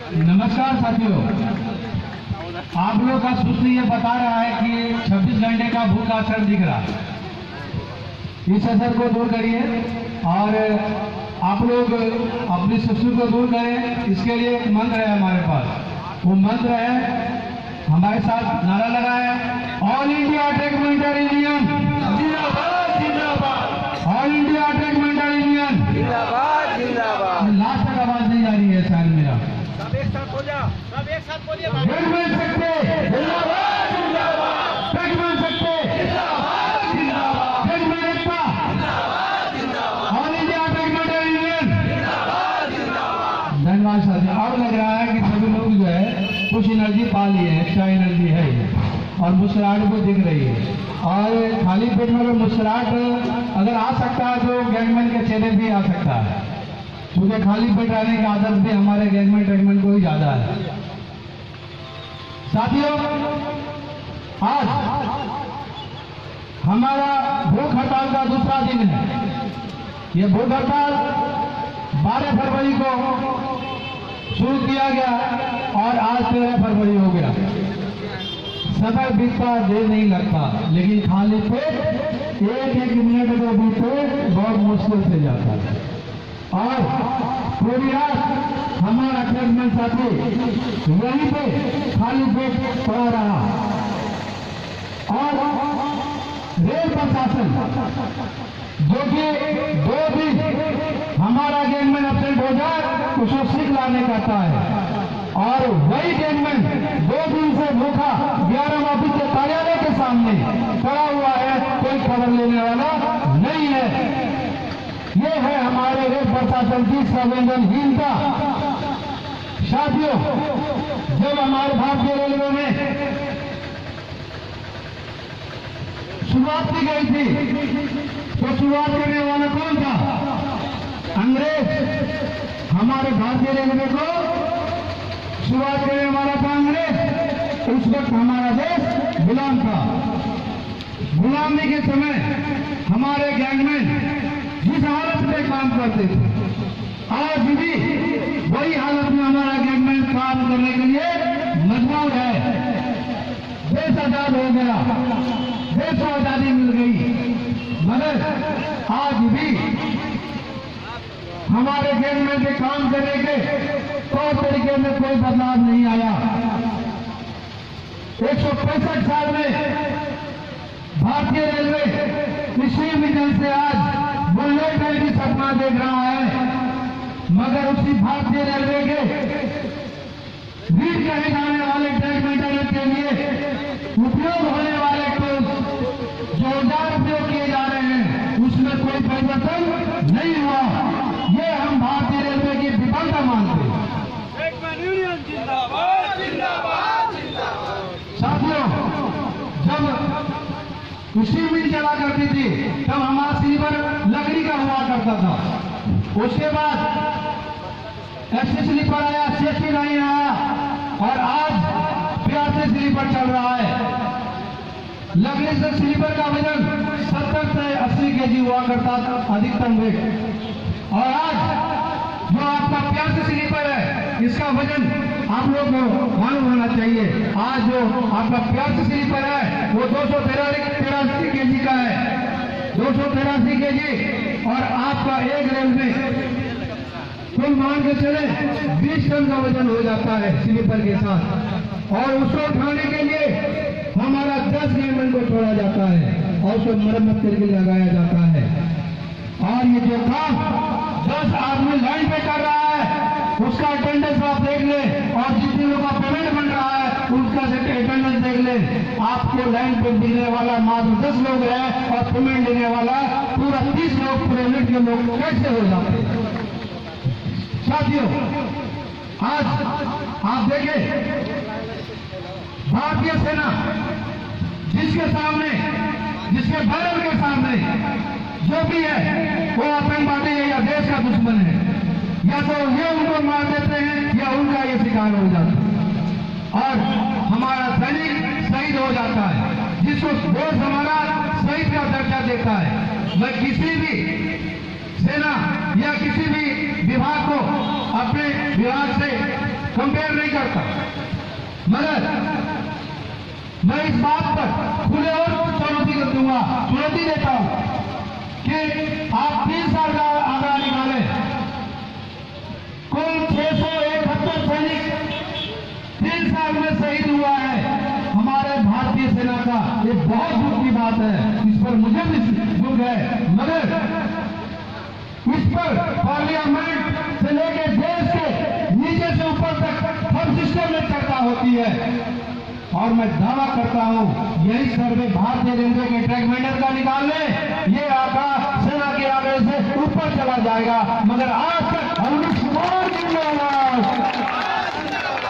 नमस्कार साथियों, आप लोग का सूत्र ये बता रहा है कि 26 घंटे का भूख का असर दिख रहा है। इस असर को दूर करिए और आप लोग अपनी सुस्ती को दूर करें। इसके लिए एक मंत्र है हमारे पास, वो मंत्र है, हमारे साथ नारा लगाए, ऑल इंडिया ट्रैकमेंटर यूनियन जिंदाबाद जिंदाबाद, ऑल इंडिया ट्रैकमेंटर यूनियन जिंदाबाद जिंदाबाद। लास्ट तक आवाज नहीं आ रही है शायद मेरा। सब एक साथ बोलिए, सब एक साथ बोलिए। ट्रैकमेंट सकते जिंदाबाद जिंदाबाद, ट्रैकमेंट सकते जिंदाबाद जिंदाबाद, ट्रैकमेंट एकता, जिंदाबाद जिंदाबाद, ऑल इंडिया ट्रैकमेंटर यूनियन। जिंदाबाद जिंदाबाद। धन्यवाद साथियों। अब लग रहा है कि सभी लोग जो है कुछ एनर्जी पा लिए हैं, एक्स्ट्रा एनर्जी है ये, और मुस्कुराहट भी दिख रही है। और खाली पेट में अगर मुस्कुराहट अगर आ सकता है तो गैंगमैन के चेहरे भी आ सकता है, क्योंकि खाली पेट रहने की आदत भी हमारे गैंगमैन ट्रैकमैन को ही ज्यादा है। साथियों, आज हमारा भूख हड़ताल का दूसरा दिन है। ये भूख हड़ताल 12 फरवरी को शुरू किया गया और आज 13 फरवरी हो गया। समय बीतता देर नहीं लगता, लेकिन खाली पेट एक मिनट को बीते बहुत मुश्किल से जाता है। और पूरी रात हमारा ट्रैकमैन साथी वहीं पे खाली पेट पड़ा रहा। और रेल प्रशासन जो कि 2 दिन हमारा गैंगमैन एब्सेंट हो जाए उसको सीख लाने कहता है, और वही गैंगमैन 2 दिन से भूखा 11 ऑफिस के कार्यालय के सामने खड़ा हुआ है, कोई खबर लेने वाला नहीं है। ये है हमारे रेल प्रशासन की संवेदनहीनता। साथियों, जब हमारे भारतीय रेलवे में शुरुआत की गई थी तो शुरुआत करने वाला कौन था? अंग्रेज। हमारे भारतीय रेलवे को शुरुआत करने वाला था अंग्रेज। उस वक्त हमारा देश गुलाम था। गुलामी के समय हमारे गैंगमैन जिस हालत में काम करते थे, आज भी वही हालत में हमारा गैंगमैन काम करने के लिए मजबूर है। देश आजाद हो गया, देश को आजादी मिल गई, मगर आज भी हमारे गैंगमैन के काम करने के तौर तरीके में कोई बदलाव नहीं आया। 165 साल में भारतीय रेलवे कृषि विजन से आज बुलेट ट्रेन की सपना देख रहा है, मगर उसी भारतीय रेलवे के रीढ़ कहे जाने वाले ट्रैकमेंटर के लिए उपयोग होने वाले टोल जो औजार उपयोग किए जा रहे हैं उसमें कोई परिवर्तन नहीं हुआ। ये हम भारतीय रेलवे की विफलता मानते हैं। यूनियन जिंदाबाद जिंदाबाद जिंदाबाद। साथियों, जब कृषि मिल चला करती थी तब हमारा स्लीपर लकड़ी का हुआ करता था। उसके बाद एसटी स्लीपर आया, सीएसटी नहीं आया, और आज 82 स्लीपर चल रहा है। लकड़ी से स्लीपर का वजन 70 से 80 केजी हुआ करता था अधिकतम वेट, और आज जो आपका 82 स्लीपर है इसका वजन आप लोग को मालूम होना चाहिए। आज जो आपका 82 स्लीपर है वो 283 केजी का है, 283 केजी, और आपका एक रेल में कुल मान के चले 20 टन का वजन हो जाता है स्लीपर के साथ, और उसको उठाने के लिए हमारा 10 गैंगमैन को छोड़ा जाता है और उसको मरम्मत करके लगाया जाता है। और ये जो काम 10 आदमी लाइन पे कर रहा है उसका अटेंडेंस आप देख ले, और जितने लोग का पेमेंट बन रहा है उसका अटेंडेंस देख ले। आपको लाइन पे दिखने वाला मात्र 10 लोग है और पेमेंट देने वाला पूरा 30 लोग पेमेंट के लोग कैसे हो जाते हैं? साथियों, आज आप देखें भारतीय सेना जिसके सामने, जिसके बैरक के सामने जो भी है वो आतंकवादी है या देश का दुश्मन है, या तो ये उनको मार देते हैं या उनका ये शिकार हो जाता है, और हमारा सैनिक शहीद हो जाता है, जिसको देश हमारा शहीद का दर्जा देता है। मैं किसी भी सेना या किसी भी विभाग को अपने विभाग से कंपेयर नहीं करता, मगर मैं इस बात पर खुले और चुनौती देता हूं कि आप 3 साल का आंकड़ा निकालें, कुल 671 सैनिक 3 साल में शहीद हुआ है हमारे भारतीय सेना का। ये बहुत दुख की बात है, इस पर मुझे भी दुख है, मगर इस पर पार्लियामेंट से लेकर देश के नीचे से ऊपर तक हर सिस्टम में चर्चा होती है। और मैं दावा करता हूं यही सर्वे भारतीय रेलवे के ट्रैक मेंटेनर का निकाल ले, ये आंकड़ा सेना के आगे से ऊपर चला जाएगा। मगर आज तक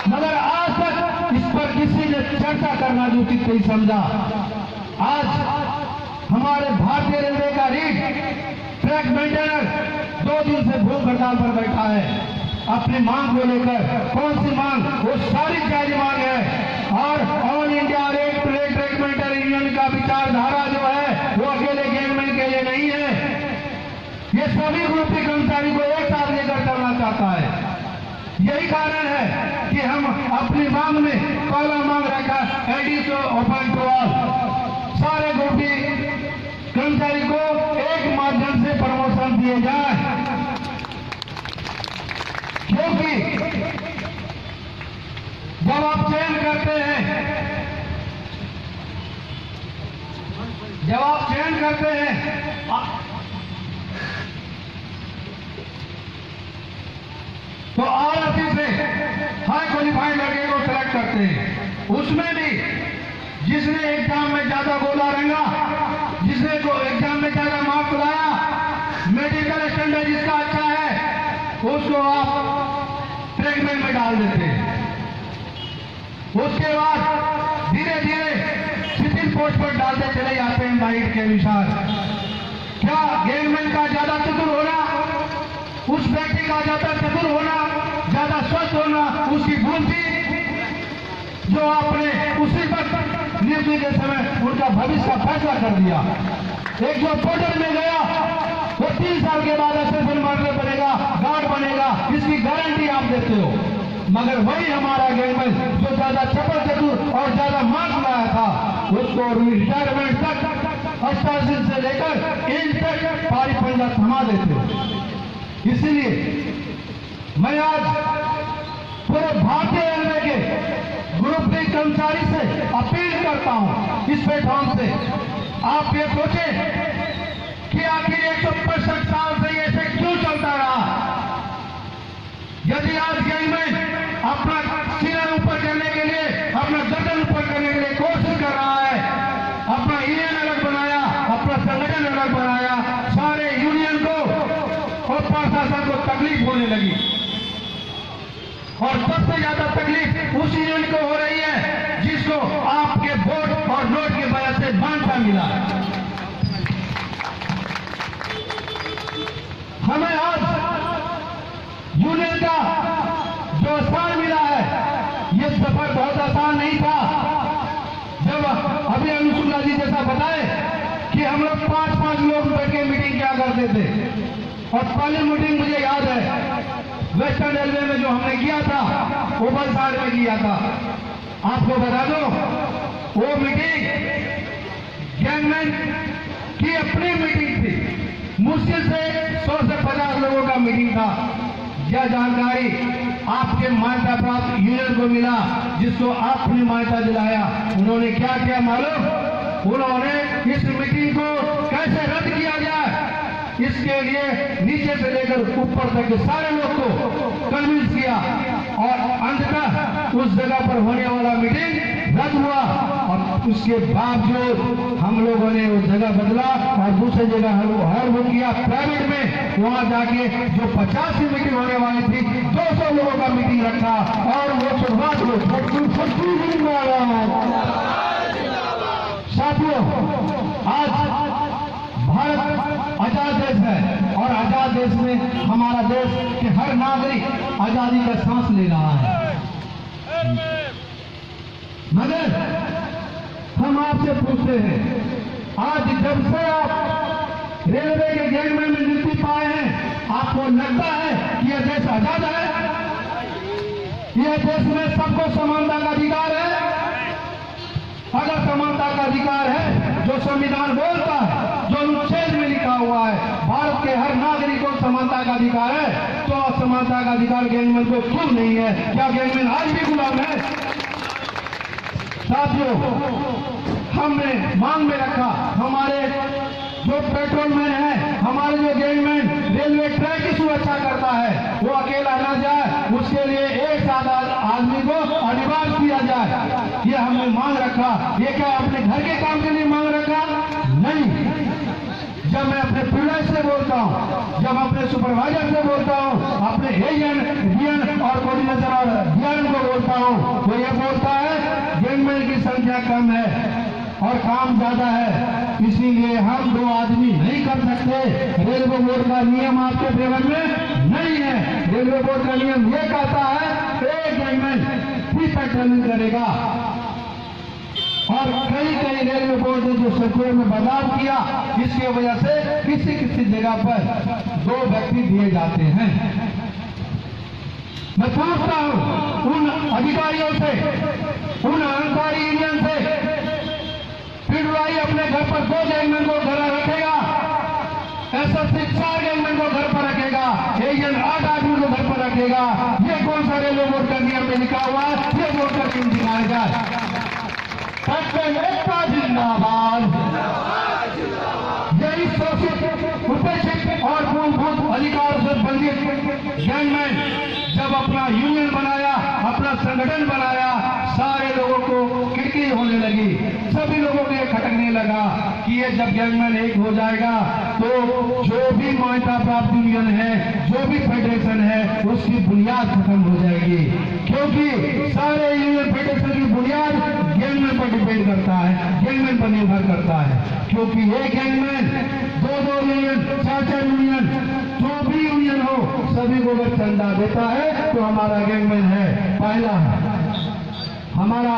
मगर आज तक इस पर किसी ने चर्चा करना जो उचित नहीं समझा। आज हमारे भारतीय रेलवे का रीड ट्रैक मेंटेनर 2 दिन से भूख हड़ताल पर बैठा है अपनी मांग को लेकर। कौन सी मांग? वो सारी जायज मांग है। और all India track maintainer union का विचारधारा जो है वो अकेले गैंगमैन के लिए नहीं है, ये सभी ग्रुप के कर्मचारी को एक साथ लेकर चलना चाहता है। यही कारण है कि हम अपनी मांग में पहला मांग रखा एडी ओपन टू ऑल, सारे ग्रुप कर्मचारी को एक माध्यम से प्रमोशन दिए जाए, क्योंकि जब आप चयन करते हैं तो ऑल ऑफिस से हाई क्वालिफाइड लड़के को सेलेक्ट करते हैं। उसमें भी जिसने एग्जाम में ज्यादा गोला रंगा, जिसने एग्जाम में ज्यादा मार्क्स लाया, मेडिकल स्टैंडर्ड जिसका अच्छा है, उसको आप ट्रैकमैन में डाल देते हैं। उसके बाद धीरे धीरे शिथिल पोस्ट पर डालते चले जाते हैं मेरिट के अनुसार। क्या गैंगमैन का ज्यादा चतुर होना, उस व्यक्ति का ज्यादा चतुर होना, ज्यादा स्वस्थ होना उसकी भूल थी जो आपने उसी वक्त नियुक्ति के समय उनका भविष्य का फैसला कर दिया। एक जो बॉर्डर में गया वो 3 साल के बाद एसएसएल मास्टर बनेगा, गार्ड बनेगा, इसकी गारंटी आप देते हो। मगर वही हमारा गैंगमैन जो ज्यादा चपल चतुर और ज्यादा मार्क्स लाया था, उसको रिटायरमेंट तक 88 से लेकर इन तक पारी पंजा थमा देते हो। इसलिए मैं आज पूरे भारतीय रेलवे के ग्रुप डी कर्मचारी से अपील करता हूं इस प्लेटफॉर्म से, आप ये सोचें कि आखिर 165 साल से ये ऐसे क्यों चलता रहा। यदि आज गैंगमैन अपना सीना ऊपर करने के लिए, अपना गर्दन ऊपर करने के लिए कोशिश कर रहा है, अपना यूनियन अलग बनाया, अपना संगठन अलग बनाया, सारे यूनियन को और प्रशासन को तकलीफ होने लगी। और सबसे ज्यादा तकलीफ उस यूनियन को हो रही है जिसको आपके वोट और नोट की वजह से बांटा मिला है। हमें आज यूनियन का जो स्थान मिला है, ये सफर बहुत आसान नहीं था। जब अभी अनुसुला जी जैसा बताए कि हम लोग 5-5 लोग बैठ के मीटिंग किया करते थे, और पहली मीटिंग मुझे याद है वेस्टर्न रेलवे में जो हमने किया था, ओबल साइड में किया था। आपको बता दो वो मीटिंग गैंगमैन की अपनी मीटिंग थी, मुश्किल से 100 से 50 लोगों का मीटिंग था। यह जानकारी आपके मान्यता प्राप्त यूनियन को मिला, जिसको आपने मान्यता दिलाया। उन्होंने क्या किया मालूम? उन्होंने इस मीटिंग को कैसे रद्द किया जाए, इसके लिए नीचे से लेकर ऊपर तक के सारे लोग को कन्विंस किया, और अंततः उस जगह पर होने वाला मीटिंग रद्द हुआ। और उसके बावजूद हम लोगों ने वो जगह बदला और दूसरी जगह हर बुक किया प्राइवेट में। वहां जाके जो 50 की मीटिंग होने वाली थी, 200 लोगों का मीटिंग रखा, और वो शुरुआत हुई। साथियों, आज भारत आजाद देश है, और आजाद देश में हमारा देश के हर नागरिक आजादी का सांस ले रहा है। मगर हम आपसे पूछते हैं, आज जब से आप रेलवे के गैंगमैन में नियुक्ति पाए हैं, आपको लगता है कि यह देश आजाद है? यह देश में सबको समानता का अधिकार है। अगर समानता का अधिकार है, जो संविधान बोलता है, जो अनुच्छेद में लिखा हुआ है, भारत के हर नागरिक को समानता का अधिकार है, तो असमानता का अधिकार गैंगमैन को क्यों नहीं है? क्या गैंगमैन आज भी गुलाम है? साथियों, हमने मांग में रखा, हमारे जो पेट्रोलमैन है, हमारे जो गैंगमैन रेलवे ट्रैक की सुरक्षा करता है, वो अकेला ना जाए, उसके लिए एक साथ आदमी को अनिवार्य किया जाए। ये हमने मांग रखा। ये क्या अपने घर के काम के लिए मांग रखा? नहीं। जब मैं अपने पिलर से बोलता हूँ, जब अपने सुपरवाइजर से बोलता हूँ, अपने डीएन और कोऑर्डिनेटर और डीएन को बोलता हूँ, तो ये बोलता है गैंगमैन की संख्या कम है और काम ज्यादा है, इसीलिए हम 2 आदमी नहीं कर सकते। रेलवे बोर्ड का नियम आपके फेवर में नहीं है। रेलवे बोर्ड का नियम ये कहता है एक गैंगमैन ही पेट्रोलिंग करेगा। और कई रेलवे बोर्ड ने जो सर्कुलर में बदलाव किया, इसकी वजह से किसी किसी जगह पर 2 व्यक्ति दिए जाते हैं। मैं पूछता हूं उन अधिकारियों से, उन अहंकारी यूनियन से, पिडवाई अपने घर पर 2 गैंगमैन को घर रखेगा, एसएससी 4 गैंगमैन को घर पर रखेगा, एजेंट 8 आदमी को घर पर रखेगा। ये कौन सा रेलवे बोर्ड का नियम में लिखा हुआ है? ये बोर्ड करके दिखाया जाए। एकता जिंदाबाद। यही शोषित, उपेक्षित और मूलभूत अधिकार से वंचित गैंगमैन जब अपना यूनियन बनाया, अपना संगठन बनाया, सारे लोगों को खिड़की होने लगी, सभी लोगों को ये खटकने लगा कि ये जब गैंगमैन एक हो जाएगा तो जो भी मान्यता प्राप्त यूनियन है, जो भी फेडरेशन है, उसकी बुनियाद खत्म हो जाएगी। क्योंकि सारे यूनियन फेडरेशन की बुनियाद गैंगमैन पर डिपेंड करता है, गैंगमैन पर निर्भर करता है। क्योंकि ये गैंगमैन 2-2 यूनियन, 4-4 यूनियन, जो भी यूनियन हो, सभी को अगर चंदा देता है तो हमारा गैंगमैन है। पहला हमारा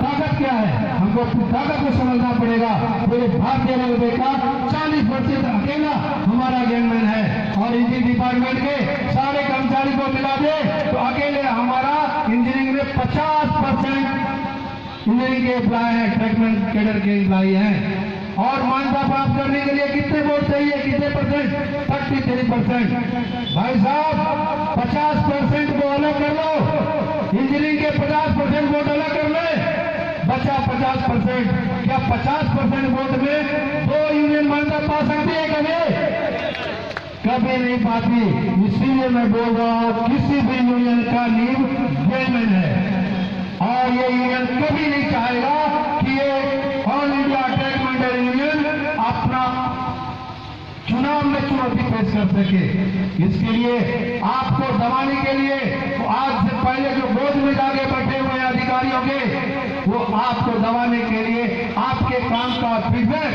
ताकत क्या है, हमको अपनी ताकत को समझना पड़ेगा। पूरे भारतीय रेलवे का 40% अकेला हमारा गैंगमैन है। और इंजीनियरिंग डिपार्टमेंट के सारे कर्मचारी को मिला दे तो अकेले हमारा इंजीनियरिंग में 50% इंजीनियरिंग के एम्प्लॉय हैं, ट्रैकमैन कैडर के एम्प्लॉय हैं। और मान्यता प्राप्त करने के लिए कितने वोट चाहिए? कितने परसेंट? 33%। भाई साहब, 50% को अलग कर लो, इंजीनियरिंग के 50% वोट अलग कर ले, बचा 50%। क्या 50% वोट में 2 यूनियन मान्यता पा सकती है? कभी नहीं पाती। इसीलिए मैं बोल रहा हूं, किसी भी यूनियन का नींव गैंगमैन है और ये यूनियन कभी नहीं चाहेगा कि ये ऑल इंडिया ट्रैकमैन यूनियन अपना चुनाव में चुनौती पेश कर सके। इसके लिए आपको दबाने के लिए आज से पहले जो गोद में जाके बैठे हुए अधिकारियों के, वो आपको दबाने के लिए आपके काम का फीडबैक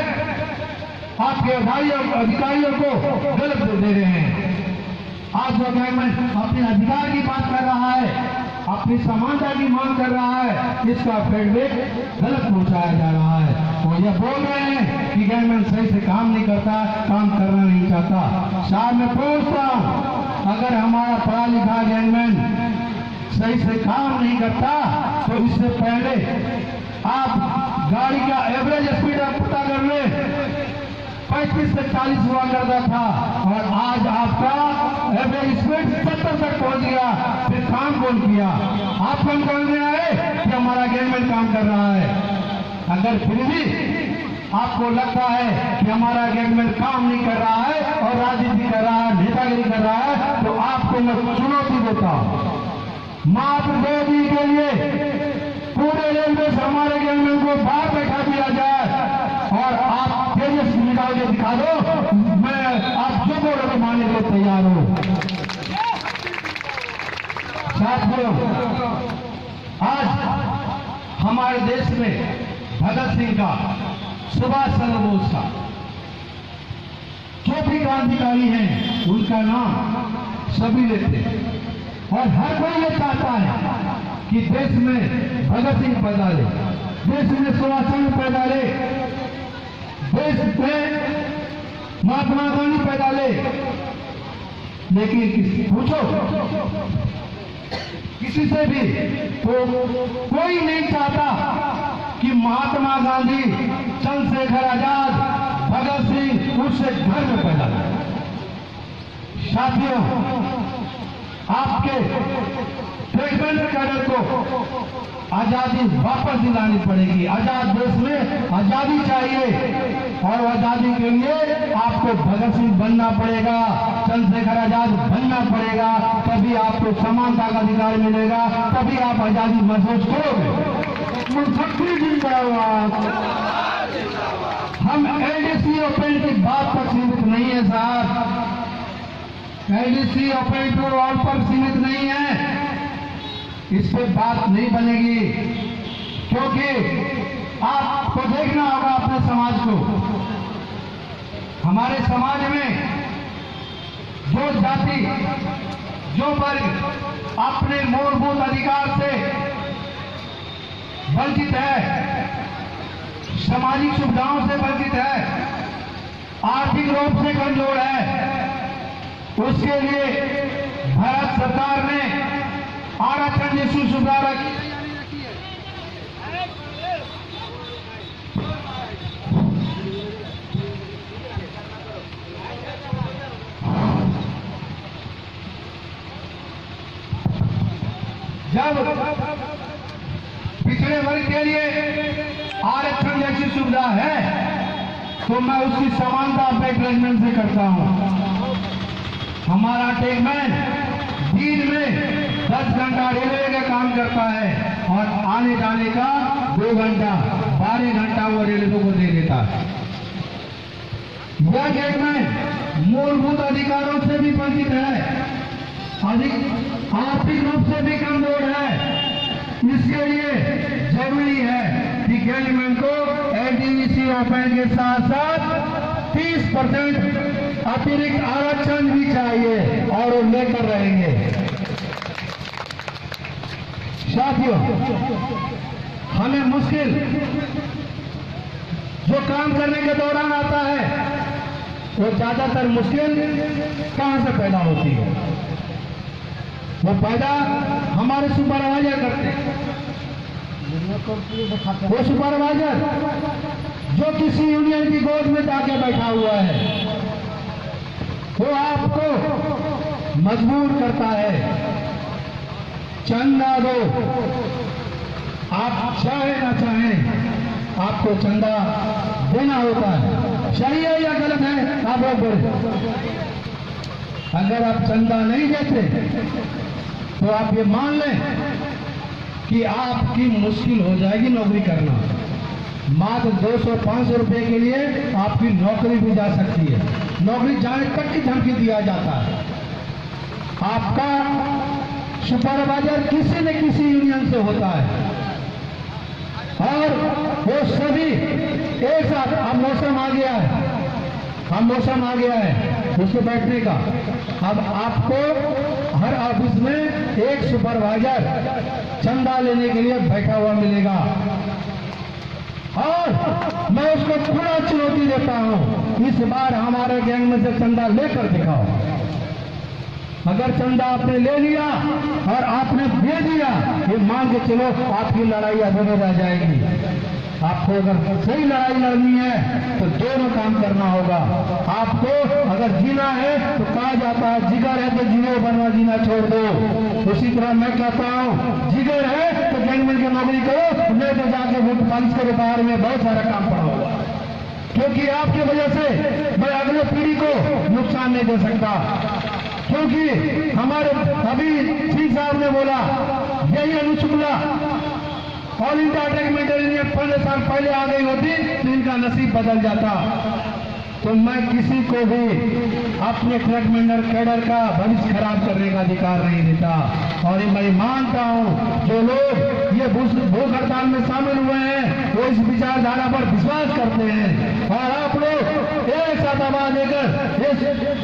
आपके अधिकारियों को गलत दे रहे हैं। आज जो गैंगमैन अपने अधिकार की बात कर रहा है, अपनी समानता की मांग कर रहा है, इसका फीडबैक गलत पहुंचाया जा रहा है। वो ये बोल रहे हैं कि गैंगमैन सही से काम नहीं करता, काम करना नहीं चाहता। साहब, मैं पूछता हूं, अगर हमारा पढ़ा लिखा गैंगमैन सही से काम नहीं करता तो इससे पहले आप गाड़ी का एवरेज स्पीड आप पता कर ले, 35 से 40 हुआ करता था और आज आपका एवरेज स्पीड 70 तक पहुंच गया। फिर काम कौन किया? आप काम करने आए कि हमारा गैंगमैन काम कर रहा है? अगर फिर भी आपको लगता है कि हमारा गैंगमैन काम नहीं कर रहा है और राजनीति कर रहा है, नेतागिरी कर रहा है, तो आपको मैं चुनौती देता हूं, मात्र 2 दिन के लिए पूरे रेलवे से हमारे गैंगमैन को बाहर बैठा दिया जाए और आप तेजस निकाल के दिखा दो, मैं आप जो बोलोगे मानने के लिए तैयार हूं। साथियों, आज हमारे देश में भगत सिंह का, सुभाष चंद्र बोस का, जो भी क्रांतिकारी हैं, उनका नाम सभी लेते हैं और हर कोई ये चाहता है कि देश में भगत सिंह पैदा ले, देश में सुभाष चंद्र पैदा ले, देश में महात्मा गांधी पैदा ले। लेकिन पूछो किसी से भी, तो कोई नहीं चाहता कि महात्मा गांधी, चंद्रशेखर आजाद, भगत सिंह उससे घर में पैदा हुए। साथियों, आपके ट्रेडमेंट कैडर को आजादी वापस दिलानी पड़ेगी। आजाद देश में आजादी चाहिए और आजादी के लिए आपको भगत सिंह बनना पड़ेगा, चंद्रशेखर आजाद बनना पड़ेगा, तभी आपको समानता का अधिकार मिलेगा, तभी आप आजादी महसूस करोगे। शक्ति जिंदाबाद। हम एलडीसी ओपन की बात पर सीमित नहीं है साहब, एलडीसी ओपन टू ऑल पर सीमित नहीं है, इस पे बात नहीं बनेगी, क्योंकि आपको देखना होगा अपने समाज को। हमारे समाज में जो जाति, जो वर्ग अपने मूलभूत अधिकार से वंचित है, सामाजिक सुविधाओं से वंचित है, आर्थिक रूप से कमजोर है, उसके लिए भारत सरकार ने आरक्षण जैसी सुविधा रखी है। जब पिछड़े वर्ग के लिए आरक्षण जैसी सुविधा है तो मैं उसकी समानता अपने टेगमैन से करता हूं। हमारा टेगमैन दिन में 10 घंटा रेलवे का काम करता है और आने जाने का 2 घंटा, 12 घंटा वो रेलवे को दे देता है। यह टेगमैन मूलभूत अधिकारों से भी वंचित है, आर्थिक रूप से भी कमजोर है। इसके लिए जरूरी है कि टेगमैन को एलडीसी ओपन के साथ साथ 30% अतिरिक्त आरक्षण भी चाहिए और वो लेकर रहेंगे। साथियों, हमें मुश्किल जो काम करने के दौरान आता है वो ज्यादातर मुश्किल कहां से पैदा होती है? वो पैदा हमारे सुपरवाइजर करते हैं। वो सुपरवाइजर जो किसी यूनियन की गोद में जाके बैठा हुआ है, वो आपको मजबूर करता है, चंदा दो। आप चाहे ना चाहें आपको चंदा देना होता है। सही है या गलत है आप लोग बोले? अगर आप चंदा नहीं देते तो आप ये मान लें कि आपकी मुश्किल हो जाएगी नौकरी करना। मात्र 200-500 रुपए के लिए आपकी नौकरी भी जा सकती है। नौकरी जाने तक की धमकी दिया जाता है। आपका सुपरवाइजर किसी न किसी यूनियन से होता है और वो सभी एक साथ। अब मौसम आ गया है, मौसम आ गया है उसको बैठने का। अब आपको हर ऑफिस में एक सुपरवाइजर चंदा लेने के लिए बैठा हुआ मिलेगा और मैं उसको पूरा चुनौती देता हूं, इस बार हमारे गैंग में से चंदा लेकर दिखाओ। अगर चंदा आपने ले लिया और आपने दे दिया, ये मान के चलो आपकी लड़ाई अधूरी रह जाएगी। आपको अगर सही लड़ाई लड़नी है तो दोनों काम करना होगा। आपको अगर जीना है तो कहा जाता है जिगर है तो जीरो, बनवा जीना छोड़ दो। उसी तरह मैं कहता हूँ जिगर है तो गैंगमैन की नौकरी करो, नहीं तो जाके वोट पालिश करो। बाहर में बहुत सारा काम पड़ा होगा, क्योंकि आपकी वजह से मैं अगले पीढ़ी को नुकसान नहीं दे सकता। क्योंकि हमारे अभी सिंह साहब ने बोला यही अनुशुक्ला ऑल इंडिया टेगमेंटल यूनियन 15 साल पहले आ गई होती तो इनका नसीब बदल जाता। तो मैं किसी को भी अपने टेगमेंटर कैडर का भविष्य खराब करने का अधिकार नहीं देता। और मैं मानता हूं जो लोग ये भूख हड़ताल में शामिल हुए हैं वो इस विचारधारा पर विश्वास करते हैं। और आप लोग एक साथ आवाज देकर ये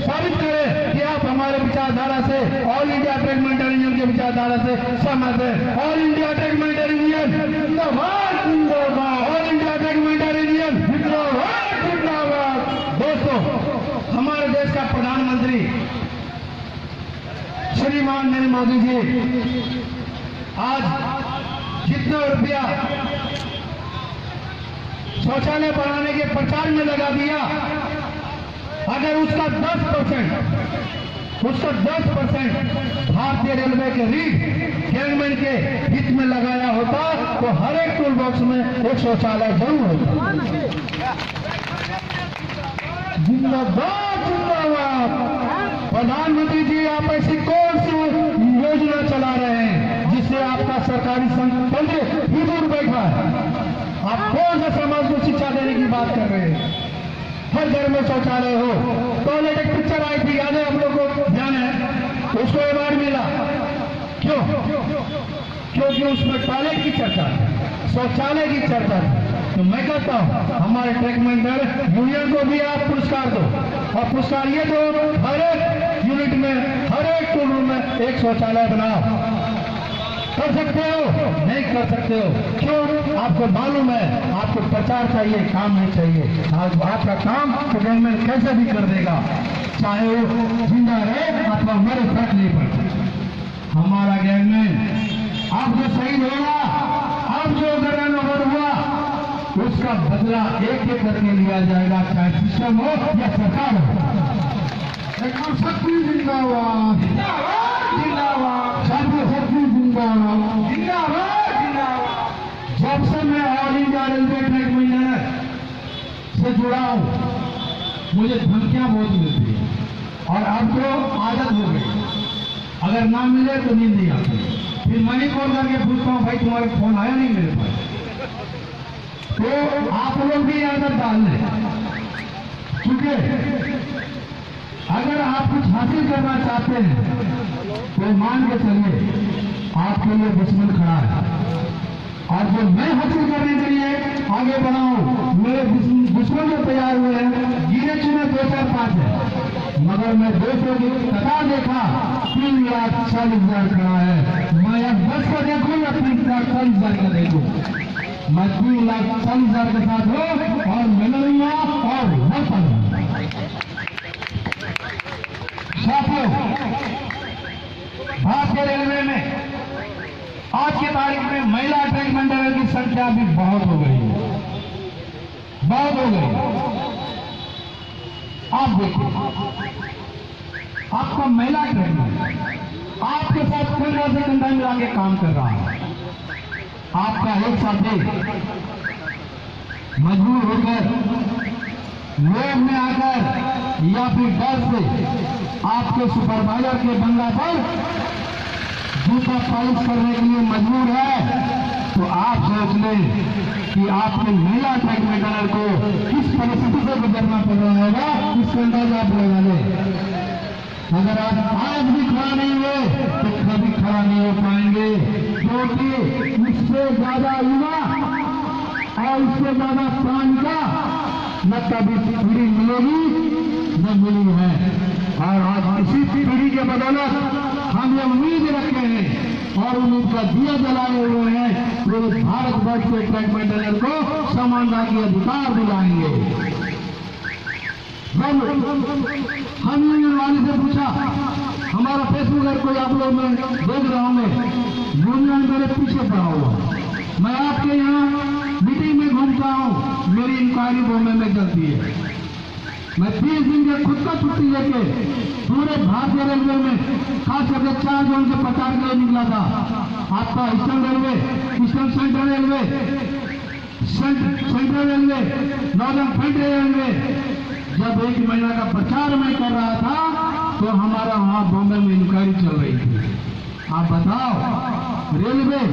साबित करें कि आप हमारे विचारधारा से, ऑल इंडिया टेगमेंटल यूनियन की विचारधारा से सहमत है। ऑल इंडिया टेगमेंटल यूनियन जिंदाबाद, जिंदाबाद। ऑल इंडिया टेगमेंटल यूनियन जिंदाबाद, जिंदाबाद। दोस्तों, हमारे देश का प्रधानमंत्री श्रीमान नरेंद्र मोदी जी जितना रुपया शौचालय बनाने के प्रचार में लगा दिया, अगर उसका 10% भारतीय रेलवे के रीड गवर्नमेंट के हित में लगाया होता तो हर एक टूल बॉक्स में एक शौचालय जरूर होता। जिंदाबाद जिंदाबाद। प्रधानमंत्री जी, आप ऐसी कौन सी योजना चला रहे हैं जिससे आपका सरकारी संघ ही दूर बैठा है? आप कौन सा समाज को शिक्षा देने की बात कर रहे हैं? हर घर में शौचालय हो। टॉयलेट एक पिक्चर आई थी, याद है आप लोग को? ध्यान है? उसको अवार्ड मिला। क्यों? क्योंकि उसमें टॉयलेट की चर्चा है, शौचालय की चर्चा है। तो मैं कहता हूं हमारे ट्रैक मेंबर यूनियन को भी आप पुरस्कार दो, और पुरस्कार ये दो हर एक यूनिट में, हर एक टूल रूम में एक शौचालय बनाओ। कर सकते हो? नहीं कर सकते हो। क्यों? आपको मालूम है आपको प्रचार चाहिए, काम नहीं चाहिए। आज आपका काम तो गवर्नमेंट कैसे भी कर देगा, चाहे वो जिंदा रहे अथवा मरे, फर्क नहीं पड़ता। हमारा गवर्नमेंट अब जो शहीद होगा, अब जो गवर्नमेंट हुआ, उसका बदला एक एक करके लिया जाएगा, चाहे सिस्टम हो या सरकार हो। शक्ति जिंदाबाद, जिंदाबाद, शक्ति जिंदाबाद, जिंदाबाद। जब से मैं all India railway track member से जुड़ा हूं, मुझे धमकियां बहुत मिलती है और अब तो आदत हो गई। अगर ना मिले तो नींद नहीं आती। फिर मैं ही कॉल करके पूछता हूं, भाई तुम्हारा फोन आया नहीं मेरे पास? तो आप लोग भी आदत डाल लें, क्योंकि अगर आप कुछ हासिल करना चाहते हैं तो मान के चलिए आपके लिए दुश्मन खड़ा है, और जो मैं हासिल करने के लिए आगे बढ़ाऊं, मेरे दुश्मन जो तैयार हुए हैं, गिने चुने 2 4 5 है, मगर मैं 200 की कतार देखा, 3,40,000 खड़ा है। मैं अब 10 को देखूं या 3,40,000 का देखूं? मैं 3,40,000 के साथ हूं और मिलूंगा और वतन। साथियों, भारतीय रेलवे में आज की तारीख में महिला ट्रैक मेंबर की संख्या भी बहुत हो गई है, बहुत हो गई। आप देखिए, आपका महिला ट्रैक मेंबर आपके साथ कंधा से कंधा मिला के काम कर रहा है। आपका एक साथी मजबूर होकर लोग में आकर या फिर डर से आपके सुपरवाइजर के बंगला पर जूता पॉलिश करने के लिए मजबूर है, तो आप सोच लें कि आपके महिला ट्रैक मेंबर को किस परिस्थिति से गुजरना पड़ रहा होगा, इसका अंदाजा आप लगा लें। अगर आप आज भी खड़ा नहीं हुए तो कभी खड़ा नहीं हो पाएंगे, क्योंकि उससे ज्यादा युवा और उससे ज्यादा प्राण का न कभी पीढ़ी मिलेगी न मिली है। और आज इसी पीढ़ी के बदौलत हम ये उम्मीद रखे हैं और उम्मीद का दिया जलाए हुए हैं, पूरे भारतवर्ष के ट्रैक मेंटेनर को समानता के अधिकार दिलाएंगे। हम यूनियन वाले से पूछा, हमारा फेसबुक है, कोई आप लोग मैं देख रहा हूं, मैं यूनियन मेरे पीछे पड़ा हुआ, मैं आपके यहाँ मीटिंग में घूमता हूँ, मेरी इंक्वायरी बॉम्बे में चलती है। मैं 30 दिन के खुद का छुट्टी लेके पूरे भारतीय रेलवे में खास करके 4 जोन से 50 के लिए निकला था। आपका eastern railway, eastern central railway, central railway, northern frontier railway, जब 1 महीना का प्रचार मैं कर रहा था तो हमारा वहां बॉम्बे में इंक्वायरी चल रही थी। आप बताओ, रेलवे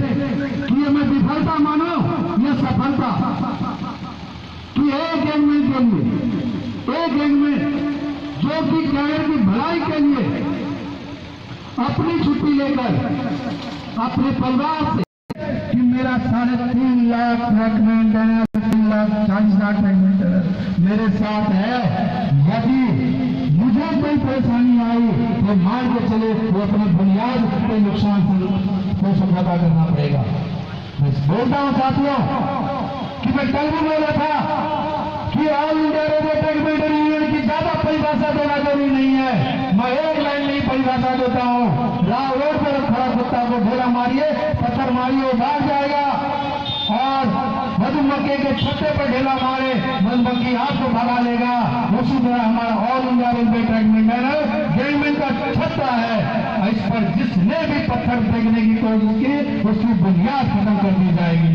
की मैं विफलता मानो या सफलता? कि एक गवर्नमेंट के लिए, एक गवर्नमेंट जो कि कैडर की भलाई के लिए अपनी छुट्टी लेकर अपने परिवार से, कि मेरा 3.5 lakh track maintainer, 3,40,000 track maintainer मेरे साथ है, यदि मुझे कोई परेशानी आई तो मान के चले वो अपने बुनियाद के नुकसान को समझौता करना पड़ेगा। मैं बोलता हूं साथियों कि मैं कल भी बोला था कि all India railway track maintainer union की ज्यादा परिभाषा देना जरूरी नहीं है। मैं एक लाइन में ही परिभाषा देता हूं, राह रोड पर खड़ा कुत्ता को ढेला मारिए, पत्थर बीमारियों भाग जाएगा। और मधुमक्खी के छत्ते पर ढेला मारे मधुमक्खी आपको भगा लेगा। उसी तरह हमारा all India railway track maintenance gangman का छत्ता है। इस पर जिसने भी पत्थर फेंकने की कोशिश की उसकी बुनियाद खत्म कर दी जाएगी।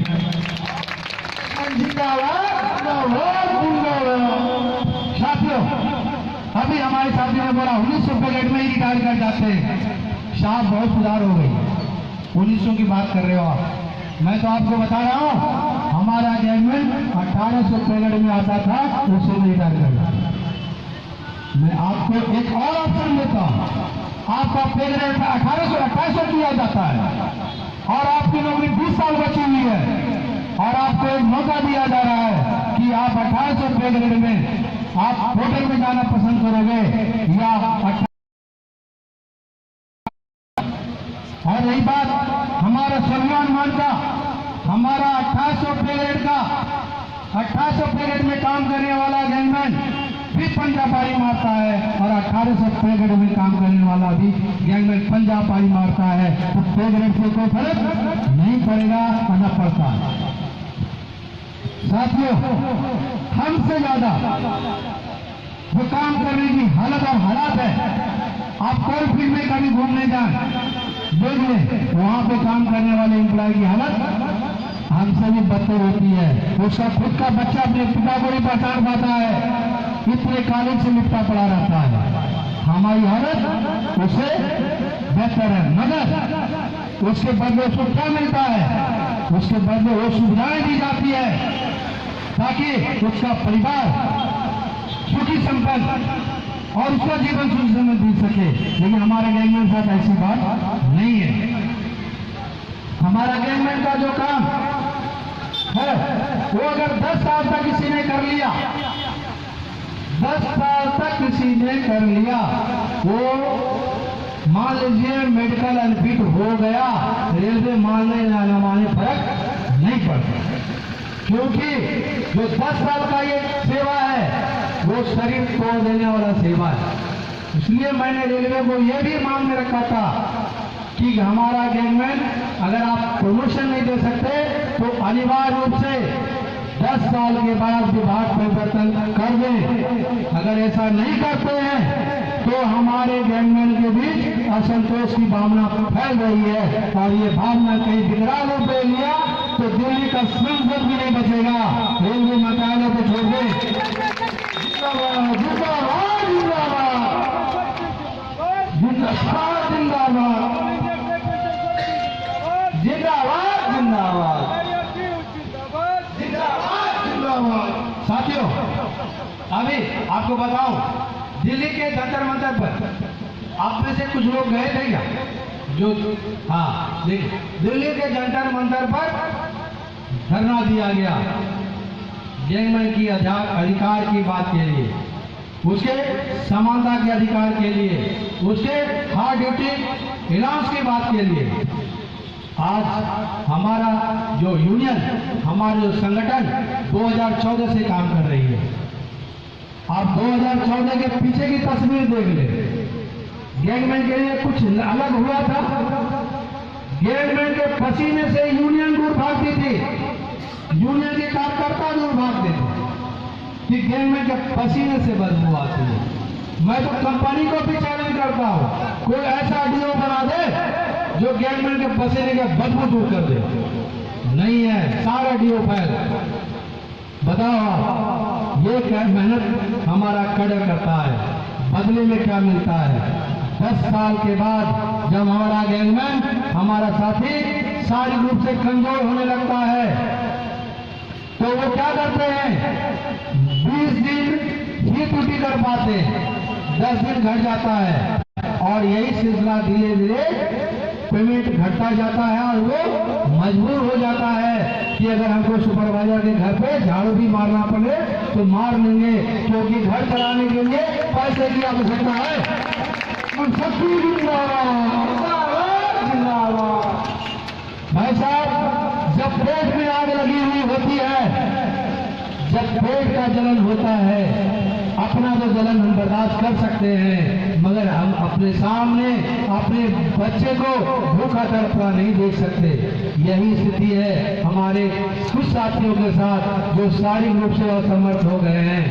साथियों, अभी हमारे साथी ने बोला 1900 गेट में ही रिटायर कर जाते हैं। साहब बहुत सुधार हो गई, 1900 की बात कर रहे हो आप। मैं तो आपको बता रहा हूं हमारा गैंगमैन 1800 पेगड़ में आता था, उससे नहीं रिटायर कर जाता। मैं आपको एक और ऑप्शन देता हूं, आपका पेगड़ 1800 किया जाता है और आपकी नौकरी 20 साल बची हुई है और आपको एक मौका दिया जा रहा है कि आप 1800 पे ग्रेड में आप होटल में जाना पसंद करोगे या और रही बात हमारा सलमान मान का, हमारा 1800 पे ग्रेड का 1800 पे ग्रेड में काम करने वाला गैंगमैन भी पंजाबारी मारता है और 1800 पे ग्रेड में काम करने वाला भी गैंगमैन पंजाबारी मारता है। तो पे ग्रेड से कोई फर्क नहीं पड़ेगा, न पड़ता है। साथियों, हमसे ज्यादा जो काम करने की हालत और हालात है, आप कोई फील्ड में कभी घूमने जाए देख लें, वहां पे काम करने वाले एम्प्लॉय की हालत हमसे भी बदतर होती है। उसका खुद का बच्चा अपने पिता को नहीं पहचान पाता है, इतने कॉलेज से लिपटा पड़ा रहता है। हमारी हालत उससे बेहतर है, मगर उसके बदले उसको क्या मिलता है? उसके बदले वो सुविधाएं दी जाती है ताकि उसका परिवार सुखी संपन्न और उसका जीवन सुखी संपन्न जी सके। लेकिन हमारे गैंगमैन साथ ऐसी बात नहीं है। हमारा गैंगमैन का जो काम है वो अगर 10 साल तक किसी ने कर लिया, 10 साल तक किसी ने कर लिया, वो मान लीजिए मेडिकल अनफिट हो गया, रेलवे मानने न माने फर्क नहीं पड़ता, क्योंकि जो 10 साल का ये सेवा है वो शरीर तोड़ देने वाला सेवा है। इसलिए मैंने रेलवे को ये भी मांग में रखा था कि हमारा गैंगमैन अगर आप प्रमोशन नहीं दे सकते तो अनिवार्य रूप से 10 साल के बाद विभाग परिवर्तन कर दें। अगर ऐसा नहीं करते हैं तो हमारे गैंगमैन के बीच असंतोष की भावना फैल रही है और ये भावना कहीं विकराल रूप ले लिया तो दिल्ली का संसद भी नहीं बचेगा। रेलवे मंत्रालय को छोड़ दे। जिंदाबाद जिंदाबाद जिंदाबाद जिंदाबाद जिंदाबाद जिंदाबाद जिंदाबाद। साथियों, अभी आपको बताऊं दिल्ली के जंतर मंतर पर आप में से कुछ लोग गए थे क्या? जो हाँ देखिए, दिल्ली के जंतर मंतर पर धरना दिया गया गैंगमैन की अधिकार की बात के लिए, उसके समानता के अधिकार के लिए, उसके हार्ड ड्यूटी इलाज की बात के लिए। आज हमारा जो यूनियन, हमारे जो संगठन 2014 से काम कर रही है। आप 2014 के पीछे की तस्वीर देख ले। गैंगमैन के लिए कुछ अलग हुआ था। गैंगमैन के पसीने से यूनियन दूर भागती थी, यूनियन के कार्यकर्ता दूर भागते थे कि गैंगमैन के पसीने से बदबू आती है। मैं तो कंपनी को भी चैलेंज करता हूं, कोई ऐसा डीओ बना दे जो गैंगमैन के पसीने के बदबू दूर कर दे। नहीं है, सारा डीओ फैल। बताओ आप, ये क्या मेहनत हमारा कदर करता है, बदले में क्या मिलता है? 10 साल के बाद जब हमारा गैंगमैन, हमारा साथी शारीरिक रूप से कमजोर होने लगता है तो वो क्या करते हैं? 20 दिन ही ड्यूटी कर पाते, 10 दिन घट जाता है और यही सिलसिला धीरे धीरे पेमेंट घटता जाता है और वो मजबूर हो जाता है कि अगर हमको सुपरवाइजर के घर पे झाड़ू भी मारना पड़े तो मार लेंगे, क्योंकि घर चलाने के लिए पैसे की आवश्यकता है। भाई साहब, जब पेट में आग लगी हुई होती है, जब पेट का जलन होता है अपना तो जलन हम बर्दाश्त कर सकते हैं, मगर हम अपने सामने अपने बच्चे को भूखा तड़पता नहीं देख सकते। यही स्थिति है हमारे कुछ साथियों के साथ जो शारीरिक रूप से असमर्थ हो गए हैं।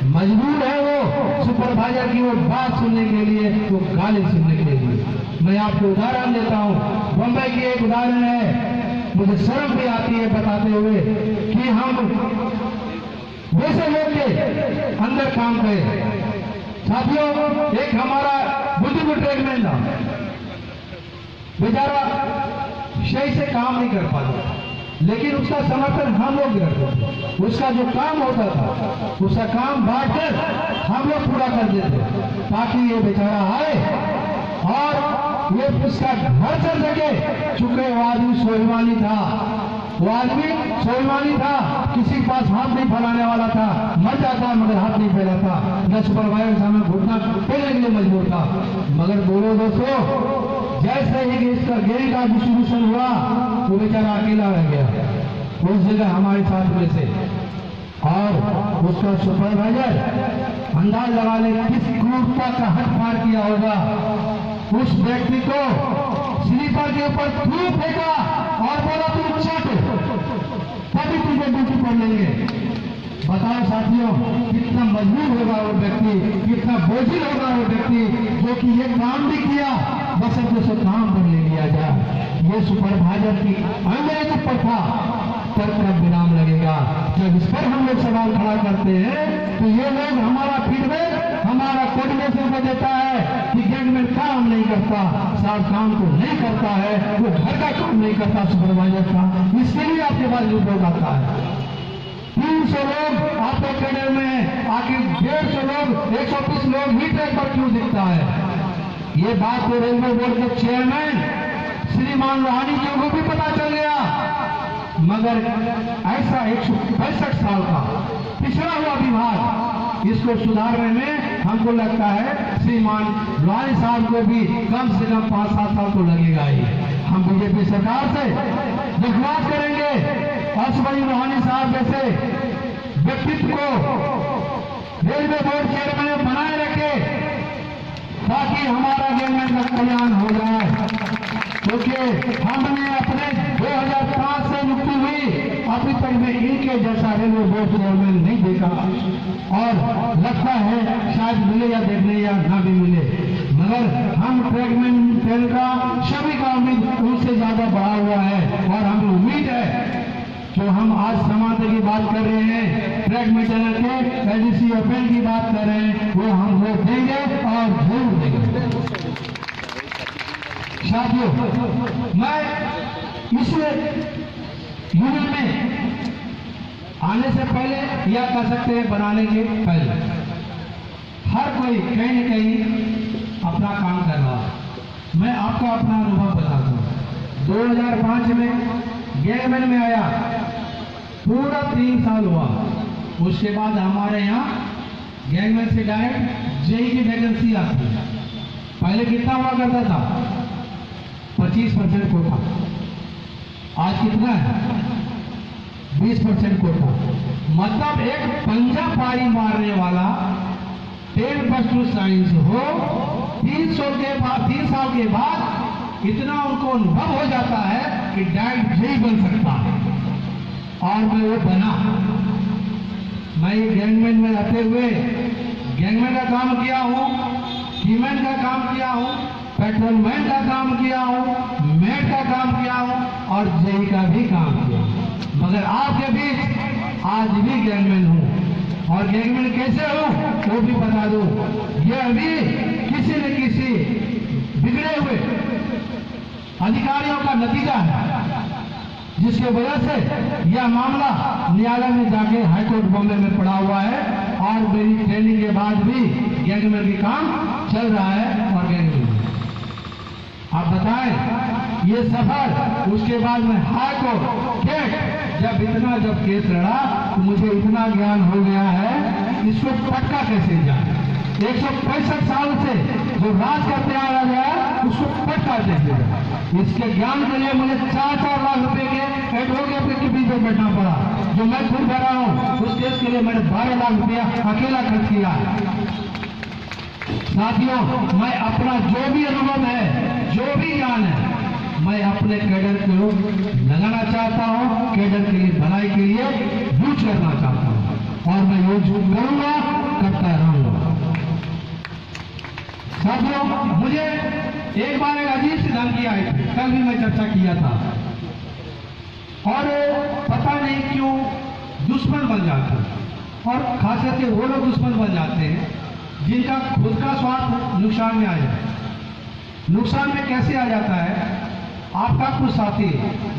मजबूर है वो सुपरवाइजर की वो बात सुनने के लिए, वो गाली सुनने के लिए। मैं आपको उदाहरण देता हूँ, बम्बई की एक उदाहरण है, मुझे शर्म भी आती है बताते हुए कि हम वैसे लोग के अंदर काम करे। साथियों, एक हमारा बुजुर्ग ट्रेडमैन था, बेचारा सही से काम नहीं कर पाता, लेकिन उसका समर्थन हम लोग करते थे। उसका जो काम होता था उसका काम बांटकर हम लोग पूरा कर देते ताकि ये बेचारा आए और ये उसका घर चल सके। चूंकि वो आदमी स्वाभिमानी था, वो आदमी स्वाभिमानी था, किसी के पास हाथ नहीं फैलाने वाला था, मर जाता मगर हाथ नहीं फैलाता, न सुपरवाइजर के सामने घुटना फैलने के लिए मजबूर था। मगर बोलो दोस्तों, जैसे ही इसका गेरी का डिस्ट्रीब्यूशन हुआ वो बेचारा अकेला रह गया उस जगह हमारे साथ में से, और उसका सुपरवाइजर अंदाज लगा ले किस क्रूरता का हद पार किया होगा। उस व्यक्ति को स्लीपर के ऊपर धूप फेंका और बोला तुम चाटो तभी तुझे ड्यूटी पर लेंगे। बताओ साथियों, कितना मजबूर होगा वो व्यक्ति, कितना बोझिल होगा वो व्यक्ति जो कि ये काम भी किया बस अब उसे काम पर ले लिया जाए। ये सुपरवाइजर की अंग्रेज पर था, तब तक विराम लगेगा। जब इस पर हम लोग सवाल खड़ा करते हैं तो ये लोग हमारा फीडबैक हमारा कोऑर्डिनेशन को देता है कि गैंगमैन काम नहीं करता, साहब काम तो नहीं करता है, वो घर का काम नहीं करता सुपरवाइजर का, इसके लिए आपके पास रिपोर्ट आता है। 300 लोग आपके कैडर में आखिर 150 लोग 120 लोग ही ट्रैक पर क्यों दिखता है? ये बात तो रेलवे बोर्ड के चेयरमैन श्रीमान रोहानी जी को भी पता चल गया, मगर ऐसा 165 साल का पिछड़ा हुआ विभाग, इसको सुधारने में हमको लगता है श्रीमान रोहानी साहब को भी कम से कम 5-7 साल तो लगेगा ही। हम बीजेपी सरकार से दरख्वास्त करेंगे असफली रोहानी साहब जैसे व्यक्तित्व को रेलवे बोर्ड चेयरमैन बनाए रखे ताकि हमारा गैंगमैन का कल्याण हो जाए। क्योंकि हमने अपने 2005 से नियुक्ति हुई अभी तक में इनके जैसा रेलवे बोर्ड चेयरमैन नहीं देखा, और लगता है शायद मिले या देखने या ना भी मिले, मगर हम ट्रैकमैन का सभी का उम्मीद उनसे ज्यादा बढ़ा हुआ है, और हमें उम्मीद है जो हम आज समानता की बात कर रहे हैं, ट्रैक मेंटेनर के एलडीसी ओपन की बात कर रहे हैं, वो हम वोट देंगे और जरूर देंगे। साथियों, मैं इस यूनियन में आने से पहले या कह सकते हैं बनाने के पहले हर कोई कहीं न कहीं अपना काम कर रहा है। मैं आपको अपना अनुभव बताता हूँ। 2005 में गैंगमैन में आया, पूरा 3 साल हुआ, उसके बाद हमारे यहाँ गैंगमैन से डायरेक्ट जेई की वैकेंसी आती है। पहले कितना हुआ करता था? 25% कोटा, आज कितना है? 20% कोटा। मतलब एक पंजा पारी मारने वाला 10+2 साइंस हो, 3 साल के बाद इतना उनको अनुभव हो जाता है कि डायरेक्ट जेई बन सकता है, और मैं वो बना। मैं गैंगमैन में रहते हुए गैंगमैन का काम किया हूँ, कीमैन का काम किया हूँ, पेट्रोलमैन का काम किया हूँ, मेट का काम किया हूँ, और जेई का भी काम किया, मगर आपके बीच आज भी गैंगमैन हूँ। और गैंगमैन कैसे हूँ वो भी बता दूं, ये अभी किसी न किसी बिगड़े हुए अधिकारियों का नतीजा है, जिसके वजह से यह मामला न्यायालय में जाके हाईकोर्ट बॉम्बे में पड़ा हुआ है, और मेरी ट्रेनिंग के बाद भी गैंगमैन की काम चल रहा है। और गैंगमैन आप बताएं ये सफर, उसके बाद में हाईकोर्ट जब केस लड़ा तो मुझे इतना ज्ञान हो गया है इसको पटका कैसे जाए। 165 साल से जो राज करते आ रहा है उसको पटका कैसे जाए, इसके ज्ञान के लिए मुझे 4-4 लाख रुपए के एडवोकेट की फीस पर बैठना पड़ा। जो मैं खुद भरा हूँ उस केस के लिए मैंने 12 लाख रुपया अकेला खर्च किया। साथियों, मैं अपना जो भी अनुभव है, जो भी ज्ञान है, मैं अपने कैडर को लगाना चाहता हूँ, कैडर के लिए भलाई के लिए यूज करना चाहता हूँ और मैं यूज करूंगा, करता रहूंगा। साथियों, मुझे एक बार एक अजीब सी धमकी आई थी, कल भी मैं चर्चा किया था, और पता नहीं क्यों दुश्मन बन जाते हैं, और खास करके वो लोग दुश्मन बन जाते हैं जिनका खुद का स्वार्थ नुकसान में आ जाए। नुकसान में कैसे आ जाता है? आपका कुछ साथी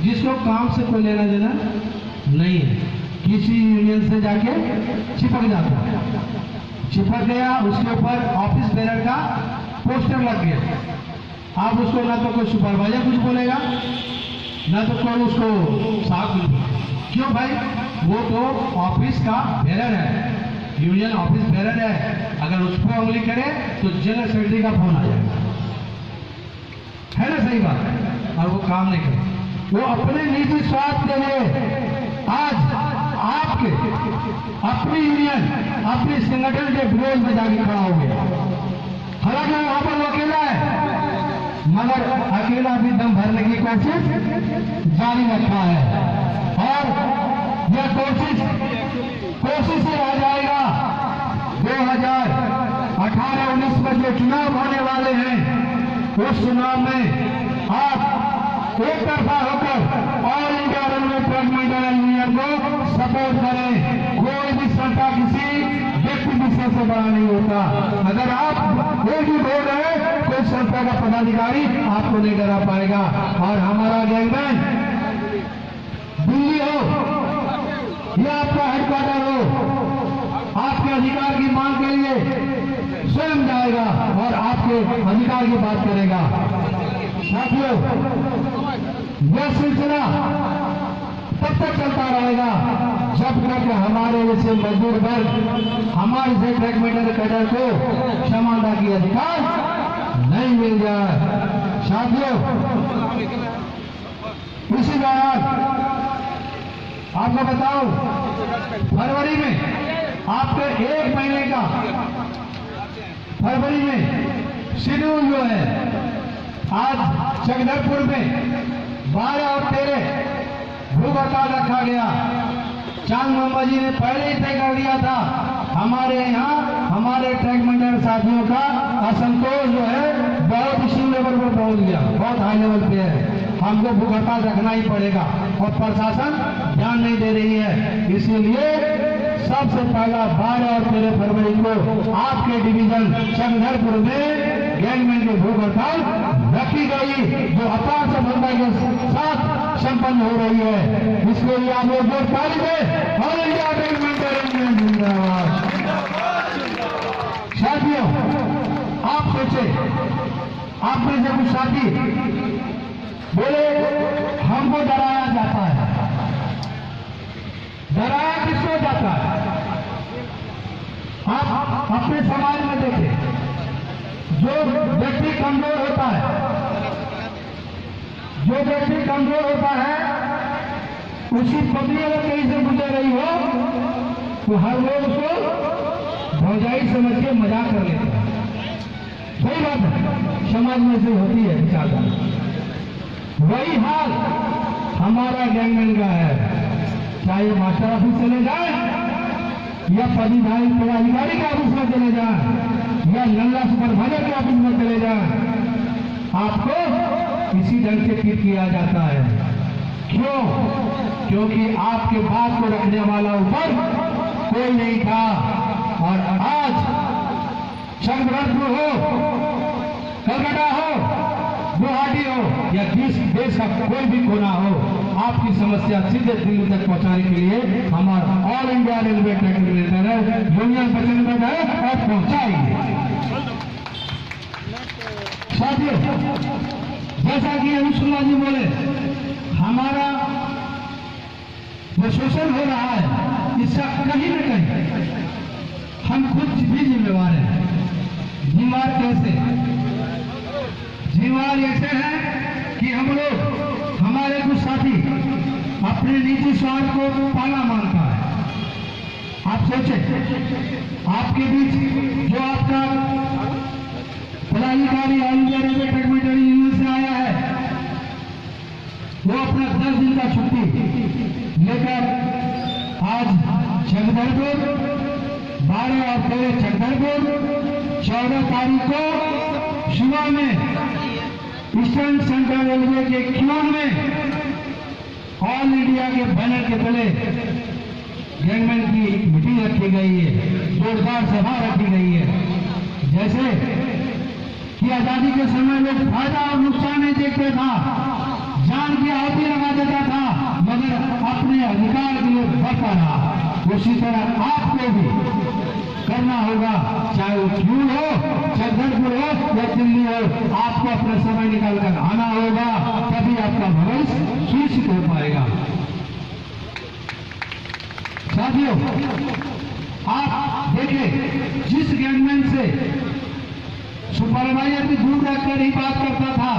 जिसको काम से कोई लेना देना नहीं है, किसी यूनियन से जाके चिपक जाता है, चिपक गया, उसके ऊपर ऑफिस बेरर का पोस्टर लग गया। आप उसको ना तो कोई सुपरवाइजर कुछ बोलेगा, ना तो कोई उसको साथ। क्यों भाई? वो तो ऑफिस का बेरर है, यूनियन ऑफिस बेरर है। अगर उस पर उंगली करे तो जनरल सेक्रेटरी का फोन आ जाएगा, है ना? सही बात है। और वो काम नहीं करे, वो अपने निजी स्वार्थ के लिए आज आपके अपनी यूनियन, अपने संगठन के विरोध में जाके खड़ा हो गया। हालांकि वहां पर वो अकेला है, मगर अकेला भी दम भरने की कोशिश जारी रखा है, और यह कोशिश ही रह जाएगा। 2018-19 में जो चुनाव होने वाले हैं, उस चुनाव में आप एक तरफा होकर all India railway track maintenance union को सपोर्ट करें। कोई भी संस्था किसी व्यक्ति विशेष से बड़ा नहीं होता। अगर आप एकजुट हो गए, कोई संस्था का पदाधिकारी आपको नहीं डरा पाएगा। और हमारा गैंगमैन दिल्ली हो या आपका हेडक्वार्टर हो, आपके अधिकार की मांग के लिए स्वयं जाएगा और आपके अधिकार की बात करेगा। साथियों, यह सिलसिला तब तक चलता रहेगा जब तक हमारे जैसे मजदूर वर्ग, हमारे जैसे ट्रैक मेंटेनेंस कैडर को समानता की अधिकार नहीं मिल जाए। साथियों, इसी दौरान आपको बताओ, फरवरी में आपके 1 महीने का फरवरी में शेड्यूल जो है, आज चकधरपुर में 12 और 13 भूख हड़ताल रखा गया। चांद मोहम्मद जी ने पहले ही तय कर दिया था। हमारे यहाँ हमारे ट्रैक मेंटेनेंस साथियों का असंतोष जो है बहुत इसी लेवल पर पहुंच गया, बहुत हाई लेवल पे है। हमको भूख हड़ताल रखना ही पड़ेगा और प्रशासन ध्यान नहीं दे रही है। इसीलिए सबसे पहला 12 और 13 फरवरी को आपके डिवीजन चकधरपुर में गैंगमैन की भूख हड़ताल रखी गई, जो अपार सफलता के साथ संपन्न हो रही है। इसके लिए आप लोग वोट ताली दें। ऑल इंडिया गैंगमैन जिंदाबाद। साथियों, आप सोचे, आप में से कुछ साथी बोले हमको डराया जाता है। डराया किसको जाता है? आप अपने समाज में देखें, जो व्यक्ति कमजोर होता है, जो व्यक्ति कमजोर होता है, उसी पत्नी अगर कहीं से गुजर रही हो तो हर लोग उसको भौजाई समझ के मजाक कर लेते हैं। सही बात है, समाज में से होती है विचारधारा। वही हाल हमारा गैंगमैन का है। चाहे मास्टर ऑफिस चले जाए या पदाधिकारी के ऑफिस में चले जाए या नल्ला सुपरवाइजर के ऑफिस में चले जाए, आपको इसी ढंग से ट्रीट किया जाता है। क्यों? क्योंकि आपके बात को रखने वाला ऊपर कोई नहीं था। और आज चकधरपुर हो, कलकत्ता हो, गुवाहाटी हो या देश का कोई भी कोना हो, आपकी समस्या सीधे दिल्ली तक पहुंचाने के लिए हमारा all India railway track maintenance union वचनबद्ध है और पहुंचाएंगे। साथियों, जैसा कि अनुसुल्ला जी बोले, हमारा जो शोषण हो रहा है, इसका कहीं न कहीं हम खुद भी जिम्मेवार हैं। जिम्मेवार कैसे? जिम्मेवार ऐसे हैं कि हम लोग, हमारे कुछ साथी अपने अपने निजी स्वार्थ को पाला मानता है। आप सोचें, आपके बीच जो आपका पदाधिकारी all India railway technical union से आया है, वो अपना 10 दिन का छुट्टी लेकर आज जगदलपुर 12 और 13 जगदलपुर 14 तारीख को सुबह में ईस्टर्न सेंट्रल रेलवे के क्यून में ऑल इंडिया के बैनर के तले गैंगमैन की मीटिंग रखी गई है, जोरदार सभा रखी गई है। जैसे कि आजादी के समय लोग फायदा और नुकसान नहीं देखते था, जान की आहुति लगा देता था, मगर अपने अधिकार के लिए बढ़ता रहा। उसी तरह आपको भी करना होगा, चाहे वो क्यून हो, जगदलपुर हो या दिल्ली हो, आपको अपना समय निकालकर आना होगा, तभी आपका भविष्य सुनिश्चित हो पाएगा। साथियों, आप देखिए, जिस गैंगमैन से सुपरवाइजर भी दूर रखकर ही बात करता था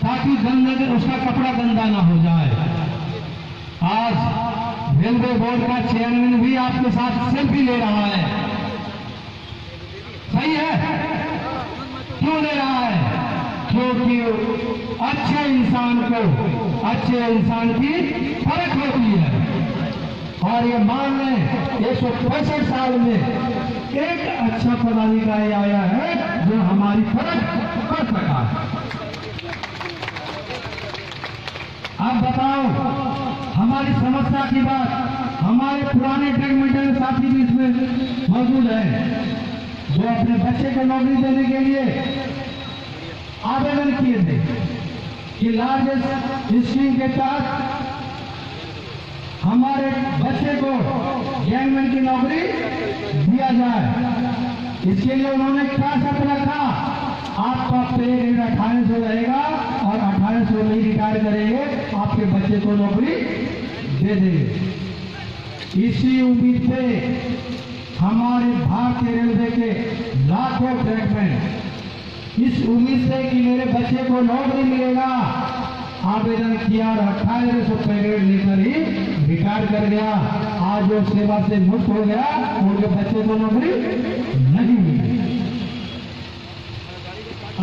ताकि गंदा उसका कपड़ा गंदा ना हो जाए, आज रेलवे बोर्ड का चेयरमैन भी आपके साथ सेल्फी ले रहा है। सही है? क्यों ले रहा है? क्योंकि अच्छे इंसान की फर्क होती है। और ये मान लें 165 साल में एक अच्छा पदाधिकारी आया है जो हमारी फर्क कर सका है। अब बताओ, हमारी समस्या की बात हमारे पुराने टेक्निकल साथी भी इसमें मौजूद है, जो अपने बच्चे को नौकरी देने के लिए आवेदन किए थे कि लार्जेस्ट स्कीम के तहत हमारे बच्चे को गैंगमैन की नौकरी दिया जाए। इसके लिए उन्होंने क्या शर्त रखा? आपका पे रेट 1800 रहेगा और 1800 में रिटायर करेंगे, आपके बच्चे को नौकरी दे देंगे। इसी उम्मीद पे हमारे भारतीय रेलवे के लाखों ट्रैकमैन इस उम्मीद से कि मेरे बच्चे को नौकरी मिलेगा आवेदन किया और 1800 पैकेट लेकर ही रिटायर कर गया। आज वो सेवा से मुक्त हो गया, उनके बच्चे को नौकरी नहीं मिली।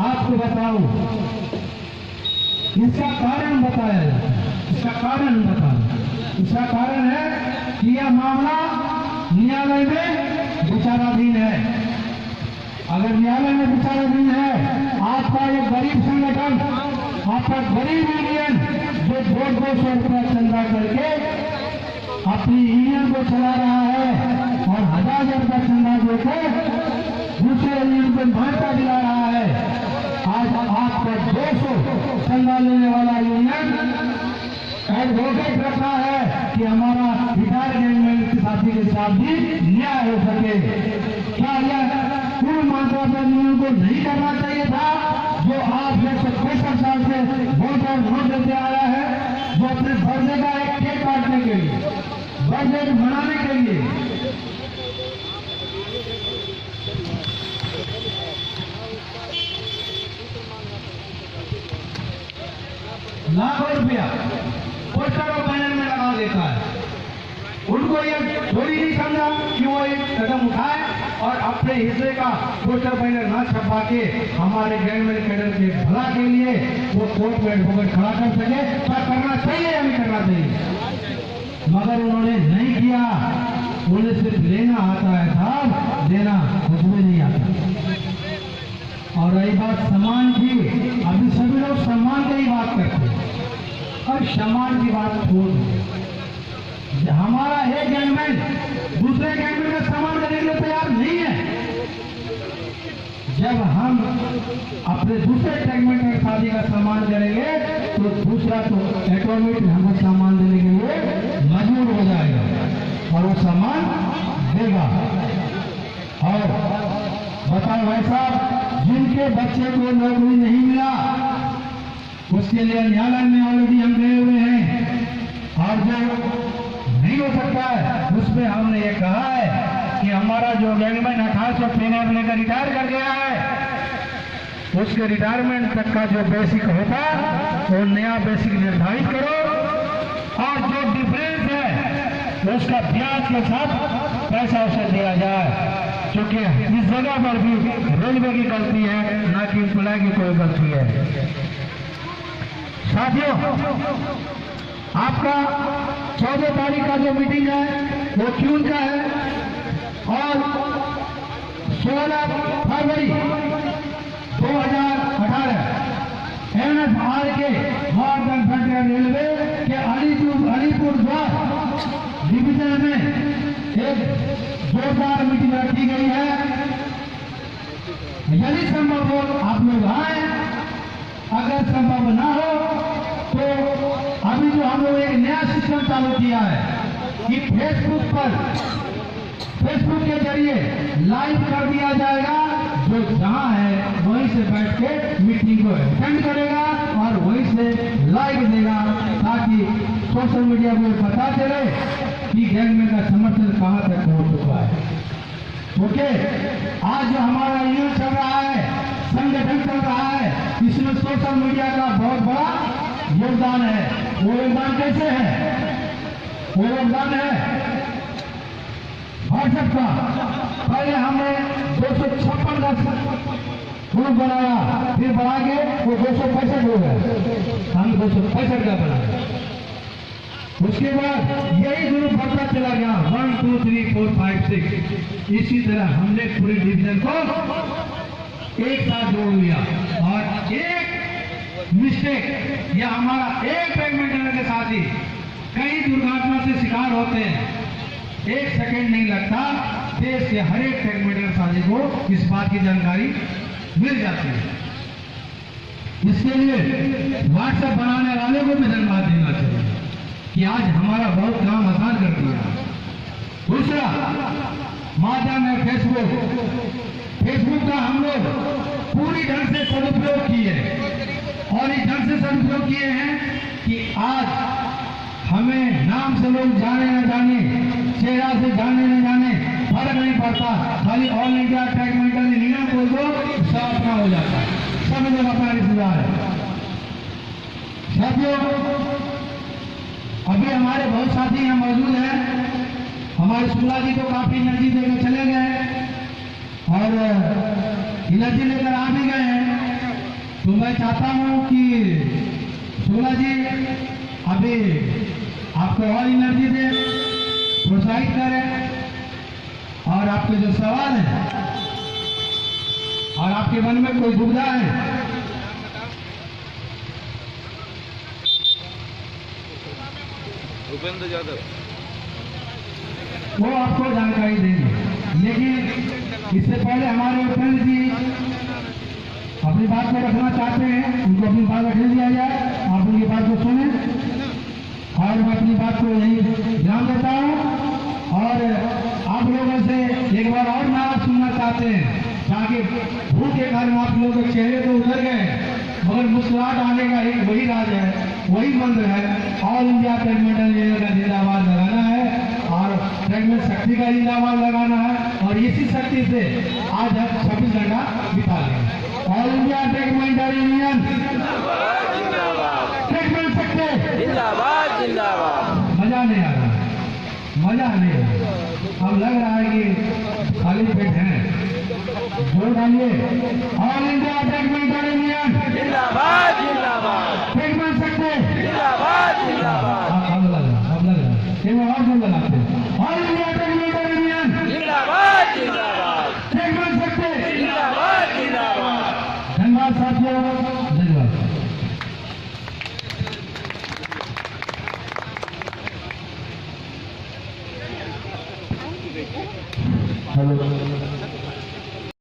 आपको बताओ, इसका कारण बताया जाता है। इसका कारण है कि यह मामला न्यायालय में विचाराधीन है। अगर न्यायालय में विचाराधीन है, आपका ये गरीब संगठन, आपका गरीब यूनियन जो 200 रुपया चंदा करके अपनी यूनियन को चला रहा है और 1000 रुपया चंदा देकर दूसरे यूनियन को मान्यता दिला रहा है, आज आपका 200 चंदा लेने वाला यूनियन एडवोकेट रखा है कि हमारा रिटायर गैंगमैन के साथी के साथ भी न्याय हो सके। क्या यह पूर्ण मात्रा पर नियम को नहीं करना चाहिए था, जो आप 165 साल से वोट और वोट देते आया है, जो अपने बर्थडे का एक केक काटने के लिए, बर्थडे मनाने के लिए लाखों रुपया पोस्टर और बैनर में लगा देता है। उनको ये थोड़ी नहीं समझा कि वो एक कदम उठाए और अपने हिस्से का पोस्टर बैनर ना छपा के हमारे गैंगमैन कैडर के भला के लिए वो कोर्ट में एडवोकेट खड़ा कर सके। पर करना चाहिए या नहीं करना चाहिए? मगर उन्होंने नहीं किया। उन्हें सिर्फ लेना आता है साहब, देना कुछ भी नहीं आता। और रही बात सम्मान की, अभी सभी लोग सम्मान की ही बात करते हैं और सम्मान की बात छोड़ दें। हमारा एक गैंगमैन दूसरे गैंगमैन का सम्मान करने के लिए तैयार नहीं है। जब हम अपने दूसरे गैंगमैन के साथी का सम्मान करेंगे तो दूसरा तो ऑटोमेटिक हमें सम्मान देने के लिए मजबूर हो जाएगा और वो सम्मान देगा। और बताओ भाई साहब, जिनके बच्चे को नौकरी नहीं मिला उसके लिए न्यायालय में ऑलरेडी हम गए हुए हैं और जो नहीं हो सकता है उसमें हमने ये कहा है कि हमारा जो गैंगमैन 1800 पेमेंट लेकर रिटायर कर गया है उसके रिटायरमेंट तक का जो बेसिक होता है वो नया बेसिक निर्धारित करो और जो डिफरेंस है उसका ब्याज के साथ पैसा उसे दिया जाए, क्योंकि इस जगह पर भी रेलवे की गलती है, ना कि एम्प्लॉय की कोई गलती है। साथियों, आपका 14 तारीख का जो मीटिंग है वो जून का है और 16 फरवरी 2018 NFR के नॉर्दर्न फेडरल रेलवे के अलीपुर द्वार डिवीजन में एक जोरदार मीटिंग रखी गई है। यदि संभव हो आप लोग आए, अगर संभव ना हो तो अभी जो हम लोग एक नया सिस्टम चालू किया है कि फेसबुक के जरिए लाइव कर दिया जाएगा। जो जहां है वहीं से बैठ के मीटिंग को अटेंड करेगा और वहीं से लाइव देगा, ताकि सोशल मीडिया को पता चले कि गैंगमैन का समर्थन कहां तक पहुंच चुका है। ओके, आज जो हमारा यूनियन चल रहा है, संगठन चल रहा है, इसमें सोशल मीडिया का बहुत बड़ा योगदान है। वो योगदान कैसे है? वो योगदान है व्हाट्सएप का। पहले हमने 256 का ग्रुप बनाया, फिर बढ़ा के वो 265 हो गया, हम 265 का बनाया। उसके बाद यही ग्रुप बढ़ता चला गया, 1 2 3 4 5 6। इसी तरह हमने पूरे डिवीजन को एक साथ जोड़ लिया और एक मिस्टेक या हमारा एक बैडमिंटन के साथ ही कई दुर्घटना से शिकार होते हैं। 1 सेकंड नहीं लगता, देश के हर एक बैडमिंटन साथी को इस बात की जानकारी मिल जाती है। इसके लिए व्हाट्सएप बनाने वाले को भी धन्यवाद देना चाहिए कि आज हमारा बहुत काम आसान कर दिया। दूसरा माध्यम है फेसबुक का हम लोग पूरी ढंग से सदुपयोग किए और इस ढंग से सदुपयोग किए हैं कि आज हमें नाम से लोग जाने न जाने, चेहरा से जाने न जाने, फर्क नहीं पड़ता। खाली ऑल इंडिया बैडमिंटन यूनियन बोल दो, सब अपना हो जाता है, सब लोग अपना रिश्तेदार है। साथियों, अभी हमारे बहुत साथी यहाँ मौजूद हैं। हमारे शुक्ला जी तो काफी एनर्जी देकर चले गए और एनर्जी लेकर आ भी गए हैं। तो मैं चाहता हूँ कि शुक्ला जी अभी आपको और एनर्जी दे, प्रोत्साहित करें और आपके जो सवाल है और आपके मन में कोई दुविधा है भूपेंद्र यादव वो आपको जानकारी देंगे। लेकिन इससे पहले हमारे उपेंद्र जी अपनी बात को रखना चाहते हैं, उनको अपनी बात रखने दिया जाए, आप उनकी बात को सुने और मैं अपनी बात को यही ध्यान देता हूँ। और आप लोगों से एक बार और नारा सुनना चाहते हैं, ताकि भूख के कारण आप लोगों के चेहरे तो उतर गए, मगर मुस्कुराहट आने का एक वही राज है, वही मंत्र है। ऑल इंडिया बैडमिंटन यूनियन का जिंदाबाद लगाना है और बैडमिंटन शक्ति का जिंदाबाद लगाना है और इसी शक्ति से आज हम 26 घंटा बिता लेंगे। All India badminton union badminton शक्ति जिंदाबाद जिंदाबाद। मजा नहीं आ रहा, मजा नहीं आ रहा। अब लग रहा है कि खाली पेट है। जोर डालिए, ऑल इंडिया बैडमिंटन यूनियन जिंदाबाद जिंदाबाद। बैडमिंटन शक्ति जिंदाबाद जिंदाबाद। अब लग रहा है और जोर लगाते हैं। ऑल इंडिया बैडमिंटन यूनियन जिंदाबाद जिंदाबाद। बैडमिंटन शक्ति जिंदाबाद जिंदाबाद। धन्यवाद साथियों, धन्यवाद। हेलो।